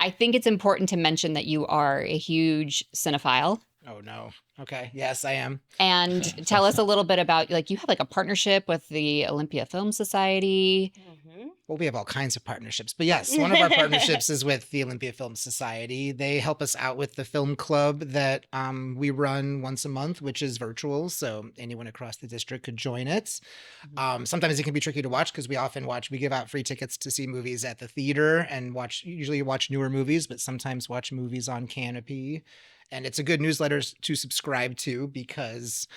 I think it's important to mention that you are a huge cinephile. Oh, no. Okay. Yes, I am. And tell us a little bit about, like, you have like a partnership with the Olympia Film Society. Well, we have all kinds of partnerships, but yes, one of our partnerships is with the Olympia Film Society. They help us out with the film club that we run once a month, which is virtual, so anyone across the district could join it. Sometimes it can be tricky to watch because we give out free tickets to see movies at the theater and usually watch newer movies, but sometimes watch movies on Canopy. And it's a good newsletter to subscribe to because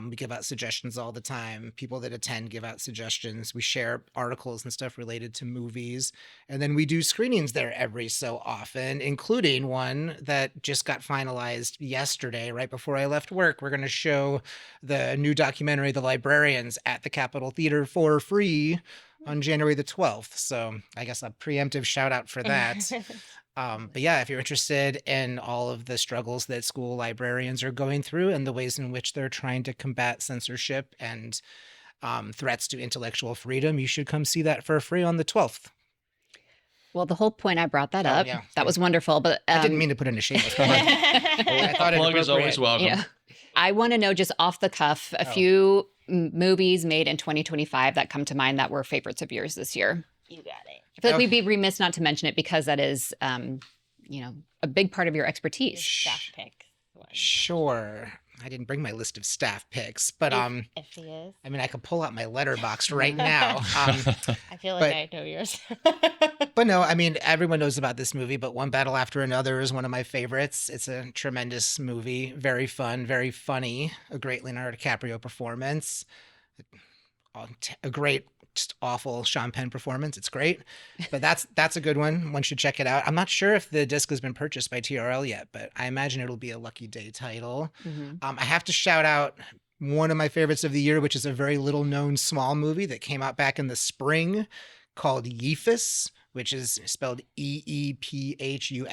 we give out suggestions all the time. People that attend give out suggestions. We share articles and stuff related to movies. And then we do screenings there every so often, including one that just got finalized yesterday, right before I left work. We're going to show the new documentary, The Librarians, at the Capitol Theater for free on January the 12th. So I guess a preemptive shout out for that. But yeah, if you're interested in all of the struggles that school librarians are going through and the ways in which they're trying to combat censorship and threats to intellectual freedom, you should come see that for free on the 12th. Well, the whole point I brought that up. Yeah. That was wonderful. But I didn't mean to put in a shameless plug. I thought Plug is always welcome. Yeah. I want to know, just off the cuff, a few movies made in 2025 that come to mind that were favorites of yours this year. You got it. I feel like we'd be remiss not to mention it because that is, a big part of your expertise. Staff pick. Sure. I didn't bring my list of staff picks, but If he is. I mean, I could pull out my letterbox right now. I feel like I know yours. But no, I mean, everyone knows about this movie, but One Battle After Another is one of my favorites. It's a tremendous movie, very fun, very funny, a great Leonardo DiCaprio performance, a great, just awful Sean Penn performance. It's great, but that's a good one. One should check it out. I'm not sure if the disc has been purchased by TRL yet, but I imagine it'll be a lucky day title. I have to shout out one of my favorites of the year, which is a very little known small movie that came out back in the spring called Yeephus, which is spelled Eephus.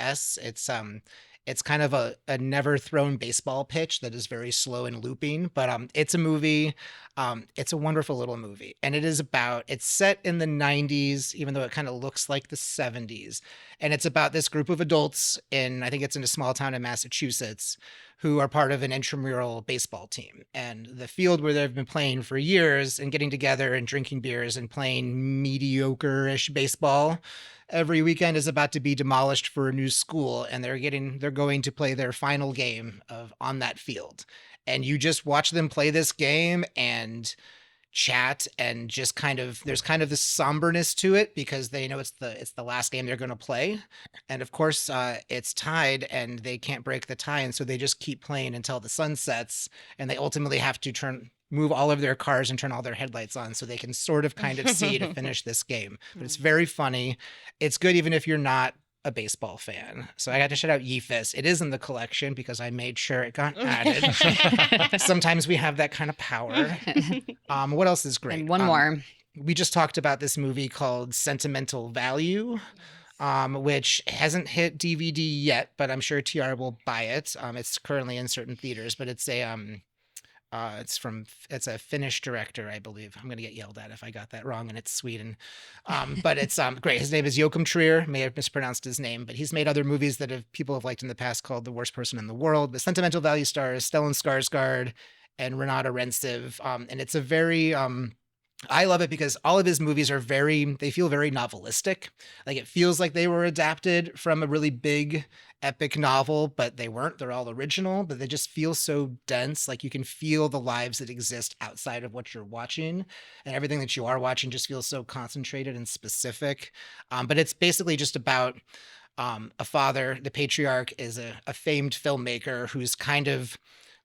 It's kind of a never thrown baseball pitch that is very slow and looping, but it's a movie. It's a wonderful little movie, and it's set in the 90s, even though it kind of looks like the 70s. And it's about this group of adults I think it's in a small town in Massachusetts, who are part of an intramural baseball team. And the field where they've been playing for years and getting together and drinking beers and playing mediocre-ish baseball every weekend is about to be demolished for a new school, and they're going to play their final game on that field. And you just watch them play this game and chat, and just there's kind of this somberness to it because they know it's the last game they're going to play. And of course, it's tied and they can't break the tie, and so they just keep playing until the sun sets, and they ultimately have to move all of their cars and turn all their headlights on so they can sort of kind of see to finish this game. But it's very funny. It's good even if you're not a baseball fan. So I got to shout out Yeephus. It is in the collection because I made sure it got added. Sometimes we have that kind of power. What else is great? And one more. We just talked about this movie called Sentimental Value, which hasn't hit DVD yet, but I'm sure TR will buy it. It's currently in certain theaters, but it's a Finnish director, I believe. I'm going to get yelled at if I got that wrong, and it's Sweden. But it's great. His name is Joachim Trier. May have mispronounced his name, but he's made other movies that people have liked in the past called The Worst Person in the World. But Sentimental Value stars Stellan Skarsgård and Renata Rensiv. And it's a very... I love it because all of his movies they feel very novelistic. Like, it feels like they were adapted from a really big epic novel, but they weren't. They're all original, but they just feel so dense. Like, you can feel the lives that exist outside of what you're watching, and everything that you are watching just feels so concentrated and specific. But it's basically just about a father. The patriarch is a famed filmmaker who's kind of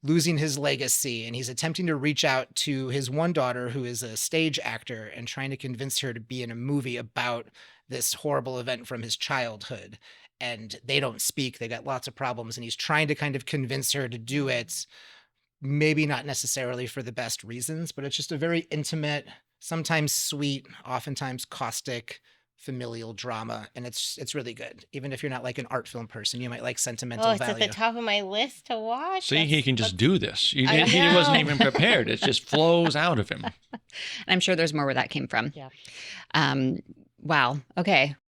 losing his legacy, and he's attempting to reach out to his one daughter who is a stage actor and trying to convince her to be in a movie about this horrible event from his childhood. And they don't speak. They got lots of problems, and he's trying to kind of convince her to do it, maybe not necessarily for the best reasons, but it's just a very intimate, sometimes sweet, oftentimes caustic, familial drama, and it's really good. Even if you're not like an art film person, you might like Sentimental Value. Value. It's at the top of my list to watch. See, he can just do this. He wasn't even prepared. It just flows out of him. I'm sure there's more where that came from. Yeah. Wow. Okay.